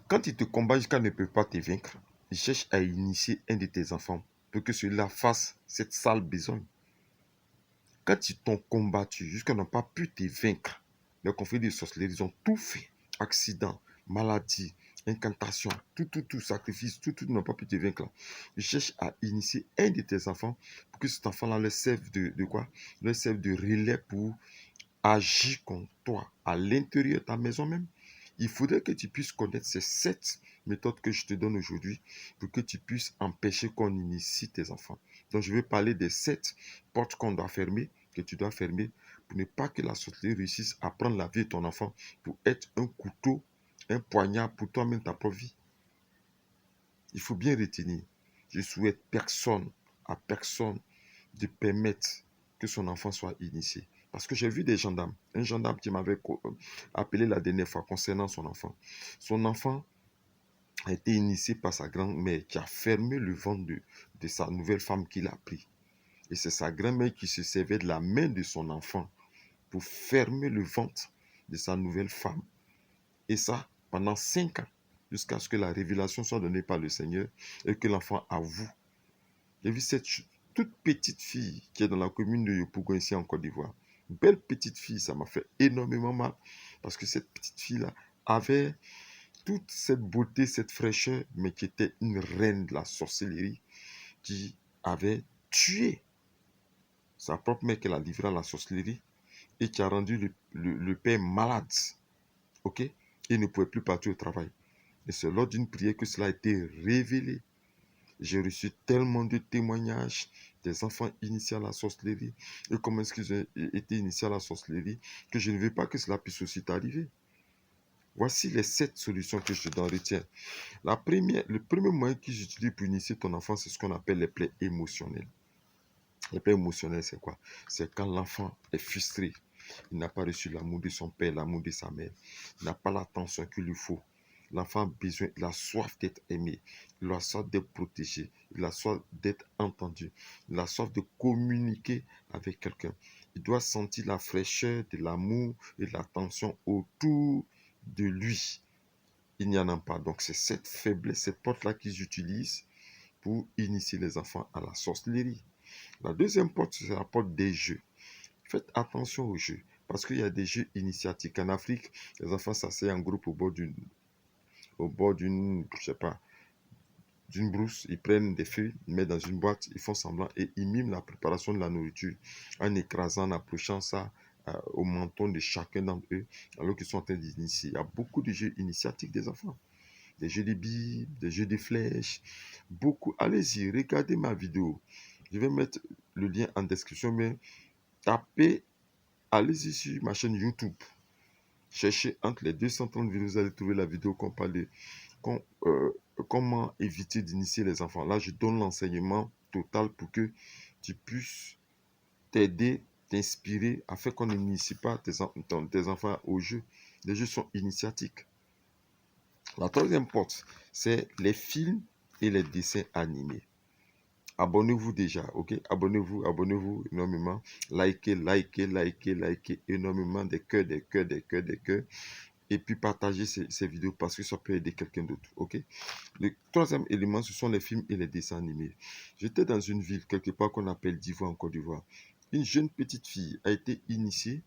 Quand il te combat jusqu'à ne peut pas te vaincre, il cherche à initier un de tes enfants pour que celui-là fasse cette sale besogne. Quand ils t'ont combattu jusqu'à n'ont pas pu te vaincre, les conflits de sorcellerie, ils ont tout fait. Accident, maladie, incantation, tout, sacrifice, tout, n'ont pas pu te vaincre. Ils cherchent à initier un de tes enfants pour que cet enfant-là leur serve de quoi? Leur serve de relais pour agir contre toi à l'intérieur de ta maison même. Il faudrait que tu puisses connaître ces 7 méthodes que je te donne aujourd'hui pour que tu puisses empêcher qu'on initie tes enfants. Donc, je vais parler des 7 portes qu'on doit fermer, que tu dois fermer, pour ne pas que la sorcellerie réussisse à prendre la vie de ton enfant pour être un couteau, un poignard pour toi-même ta propre vie. Il faut bien retenir, je souhaite à personne de permettre que son enfant soit initié. Parce que j'ai vu des gendarmes, un gendarme qui m'avait appelé la dernière fois concernant son enfant. Son enfant a été initié par sa grand-mère qui a fermé le ventre de sa nouvelle femme qu'il a pris. Et c'est sa grand-mère qui se servait de la main de son enfant pour fermer le ventre de sa nouvelle femme. Et ça, pendant 5 ans, jusqu'à ce que la révélation soit donnée par le Seigneur et que l'enfant avoue. J'ai vu cette toute petite fille qui est dans la commune de Yopougon ici en Côte d'Ivoire. Belle petite fille, ça m'a fait énormément mal parce que cette petite fille-là avait toute cette beauté, cette fraîcheur, mais qui était une reine de la sorcellerie qui avait tué sa propre mère qu'elle a livrée à la sorcellerie et qui a rendu le père malade. Ok? Il ne pouvait plus partir au travail. Et c'est lors d'une prière que cela a été révélé. J'ai reçu tellement de témoignages des enfants initiés à la sorcellerie et comment est-ce qu'ils ont été initiés à la sorcellerie que je ne veux pas que cela puisse aussi t'arriver. Voici les 7 solutions que je te donne. Retiens. Le premier moyen que j'utilise pour initier ton enfant, c'est ce qu'on appelle les plaies émotionnelles. Les plaies émotionnelles, c'est quoi? C'est quand l'enfant est frustré. Il n'a pas reçu l'amour de son père, l'amour de sa mère. Il n'a pas l'attention qu'il lui faut. L'enfant a besoin, il a soif d'être aimé, il a soif d'être protégé, il a soif d'être entendu, il a soif de communiquer avec quelqu'un. Il doit sentir la fraîcheur de l'amour et de l'attention autour de lui. Il n'y en a pas. Donc c'est cette faiblesse, cette porte-là qu'ils utilisent pour initier les enfants à la sorcellerie. La deuxième porte, c'est la porte des jeux. Faites attention aux jeux, parce qu'il y a des jeux initiatiques. En Afrique, les enfants s'asseyent en groupe au bord d'une, je sais pas, d'une brousse, ils prennent des feuilles, ils mettent dans une boîte, ils font semblant et ils miment la préparation de la nourriture en écrasant, en approchant ça au menton de chacun d'entre eux, alors qu'ils sont en train d'initier. Il y a beaucoup de jeux initiatiques des enfants. Des jeux de billes, des jeux de flèches, beaucoup. Allez-y, regardez ma vidéo. Je vais mettre le lien en description, mais tapez, allez-y sur ma chaîne YouTube. Cherchez entre les 230 vidéos, vous allez trouver la vidéo qu'on parle de comment éviter d'initier les enfants. Là, je donne l'enseignement total pour que tu puisses t'aider, t'inspirer, afin qu'on n'initie pas tes enfants au jeu. Les jeux sont initiatiques. La troisième porte, c'est les films et les dessins animés. Abonnez-vous déjà, ok? Abonnez-vous énormément. Likez énormément des cœurs. Et puis partagez ces vidéos parce que ça peut aider quelqu'un d'autre, ok? Le troisième élément, ce sont les films et les dessins animés. J'étais dans une ville, quelque part qu'on appelle Divo en Côte d'Ivoire. Une jeune petite fille a été initiée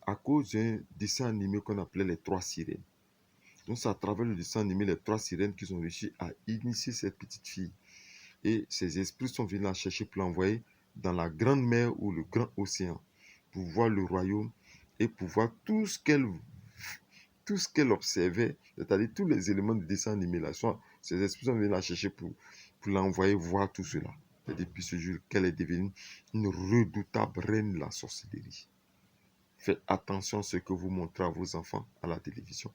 à cause d'un dessin animé qu'on appelait Les Trois Sirènes. Donc c'est à travers le dessin animé Les Trois Sirènes qu'ils ont réussi à initier cette petite fille. Et ces esprits sont venus la chercher pour l'envoyer dans la grande mer ou le grand océan pour voir le royaume et pour voir tout ce qu'elle observait, c'est-à-dire tous les éléments du dessin animé là. Ces esprits sont venus la chercher pour l'envoyer voir tout cela. Et depuis ce jour qu'elle est devenue une redoutable reine de la sorcellerie. Faites attention à ce que vous montrez à vos enfants à la télévision.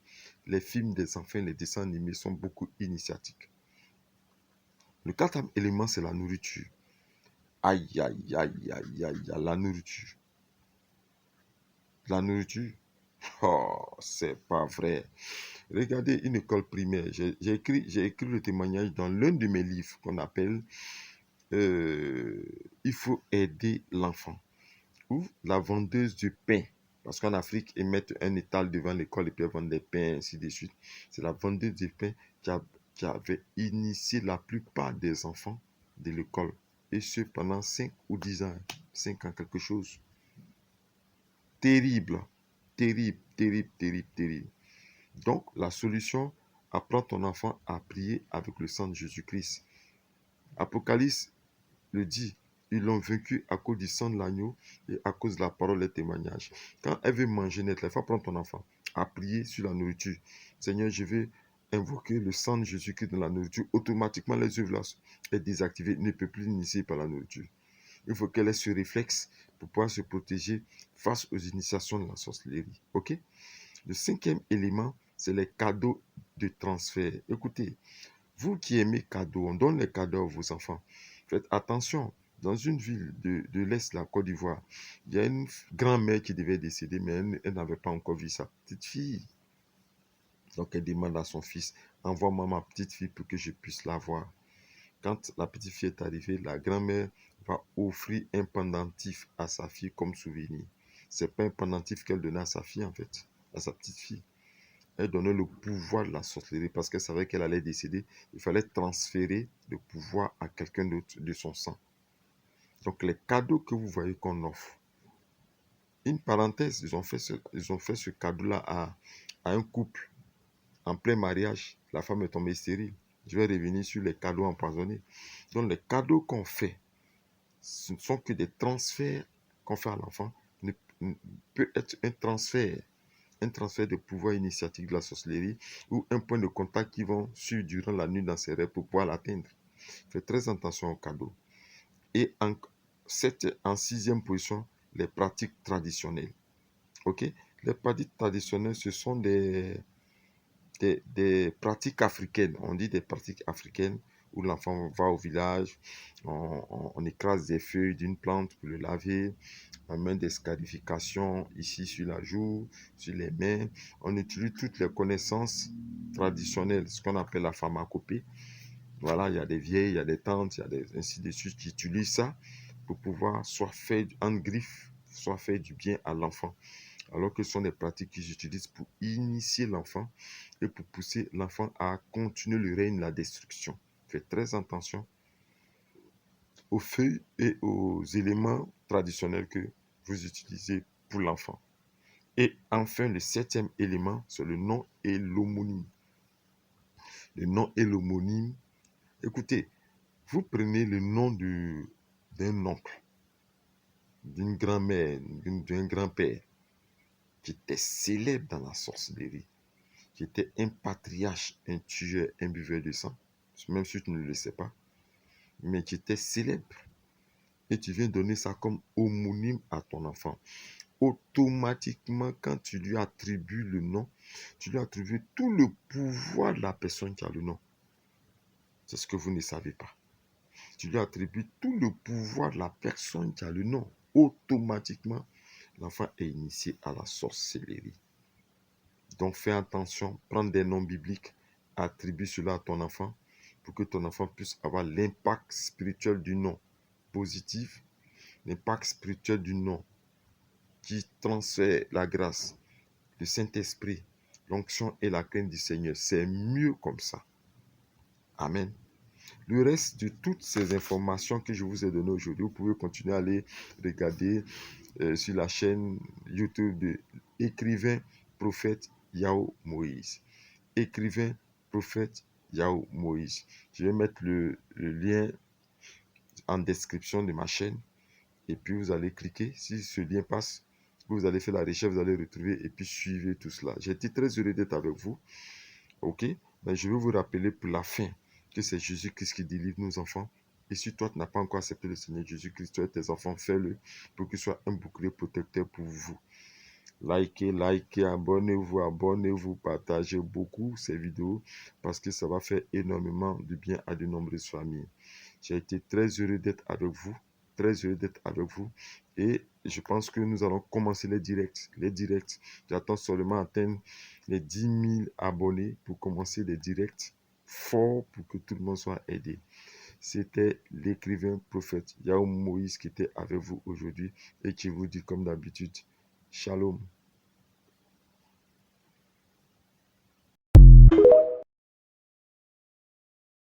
Les films des enfants, les dessins animés sont beaucoup initiatiques. Le quatrième élément, c'est la nourriture. Aïe, la nourriture. La nourriture. Oh, c'est pas vrai. Regardez une école primaire. J'ai écrit le témoignage dans l'un de mes livres qu'on appelle Il faut aider l'enfant. Ou la vendeuse du pain Parce qu'en Afrique, ils mettent un étal devant l'école et puis ils vendent des pains, ainsi de suite. C'est la vendeuse des pains qui avait initié la plupart des enfants de l'école. Et ce, pendant 5 ou 10 ans. 5 ans, quelque chose. Terrible. Terrible, terrible, terrible, terrible. Donc, la solution, apprends ton enfant à prier avec le sang de Jésus-Christ. Apocalypse le dit, ils l'ont vaincu à cause du sang de l'agneau et à cause de la parole et témoignage. Quand elle veut manger net, il faut prendre ton enfant à prier sur la nourriture. Seigneur, je vais invoquer le sang de Jésus-Christ dans la nourriture. Automatiquement, les œuvres là sont désactivées, ne peut plus initier par la nourriture. Il faut qu'elle ait ce réflexe pour pouvoir se protéger face aux initiations de la sorcellerie. Ok? Le cinquième élément, c'est les cadeaux de transfert. Écoutez, vous qui aimez cadeaux, on donne les cadeaux à vos enfants. Faites attention. Dans une ville de l'Est, la Côte d'Ivoire, il y a une grand-mère qui devait décéder, mais elle n'avait pas encore vu sa petite fille. Donc elle demande à son fils, envoie-moi ma petite fille pour que je puisse la voir. Quand la petite fille est arrivée, la grand-mère va offrir un pendentif à sa fille comme souvenir. C'est pas un pendentif qu'elle donnait à sa fille en fait, à sa petite fille. Elle donnait le pouvoir de la sorcellerie parce qu'elle savait qu'elle allait décéder. Il fallait transférer le pouvoir à quelqu'un d'autre de son sang. Donc les cadeaux que vous voyez qu'on offre, une parenthèse, ils ont fait ce cadeau-là à un couple en plein mariage. La femme est tombée stérile. Je vais revenir sur les cadeaux empoisonnés. Donc les cadeaux qu'on fait, ce ne sont que des transferts qu'on fait à l'enfant. Peut être un transfert de pouvoir initiatique de la sorcellerie ou un point de contact qui vont suivre durant la nuit dans ses rêves pour pouvoir l'atteindre. Faites très attention aux cadeaux. Et en sixième position, les pratiques traditionnelles. Ok? Les pratiques traditionnelles, ce sont des pratiques africaines. On dit des pratiques africaines où l'enfant va au village, on écrase des feuilles d'une plante pour le laver, on met des scarifications ici sur la joue, sur les mains. On utilise toutes les connaissances traditionnelles, ce qu'on appelle la pharmacopée. Voilà, il y a des vieilles, il y a des tantes, il y a des ainsi de suite qui utilisent ça pour pouvoir soit faire en griffe, soit faire du bien à l'enfant. Alors que ce sont des pratiques qu'ils utilisent pour initier l'enfant et pour pousser l'enfant à continuer le règne de la destruction. Faites très attention aux feuilles et aux éléments traditionnels que vous utilisez pour l'enfant. Et enfin, le septième élément, c'est le nom et l'homonyme. Le nom et l'homonyme. Écoutez, vous prenez le nom d'un oncle, d'une grand-mère, d'un grand-père qui était célèbre dans la sorcellerie, qui était un patriarche, un tueur, un buveur de sang, même si tu ne le sais pas, mais qui était célèbre. Et tu viens donner ça comme homonyme à ton enfant. Automatiquement, quand tu lui attribues le nom, tu lui attribues tout le pouvoir de la personne qui a le nom. C'est ce que vous ne savez pas. Tu lui attribues tout le pouvoir de la personne qui a le nom. Automatiquement, l'enfant est initié à la sorcellerie. Donc fais attention, prends des noms bibliques, attribue cela à ton enfant pour que ton enfant puisse avoir l'impact spirituel du nom positif, l'impact spirituel du nom qui transfère la grâce, le Saint-Esprit, l'onction et la crainte du Seigneur. C'est mieux comme ça. Amen. Le reste de toutes ces informations que je vous ai données aujourd'hui, vous pouvez continuer à aller regarder sur la chaîne YouTube de écrivain prophète Yao Moïse. Écrivain prophète Yao Moïse. Je vais mettre le lien en description de ma chaîne et puis vous allez cliquer. Si ce lien passe, vous allez faire la recherche, vous allez retrouver et puis suivez tout cela. J'ai été très heureux d'être avec vous. Ok? Mais je vais vous rappeler pour la fin que c'est Jésus-Christ qui délivre nos enfants. Et si toi, tu n'as pas encore accepté le Seigneur Jésus-Christ, toi et tes enfants, fais-le pour qu'il soit un bouclier protecteur pour vous. Likez, abonnez-vous, partagez beaucoup ces vidéos parce que ça va faire énormément de bien à de nombreuses familles. J'ai été très heureux d'être avec vous, très heureux d'être avec vous et je pense que nous allons commencer les directs. J'attends seulement atteindre les 10 000 abonnés pour commencer les directs forts pour que tout le monde soit aidé. C'était l'écrivain prophète Yao Moïse qui était avec vous aujourd'hui et qui vous dit comme d'habitude, Shalom.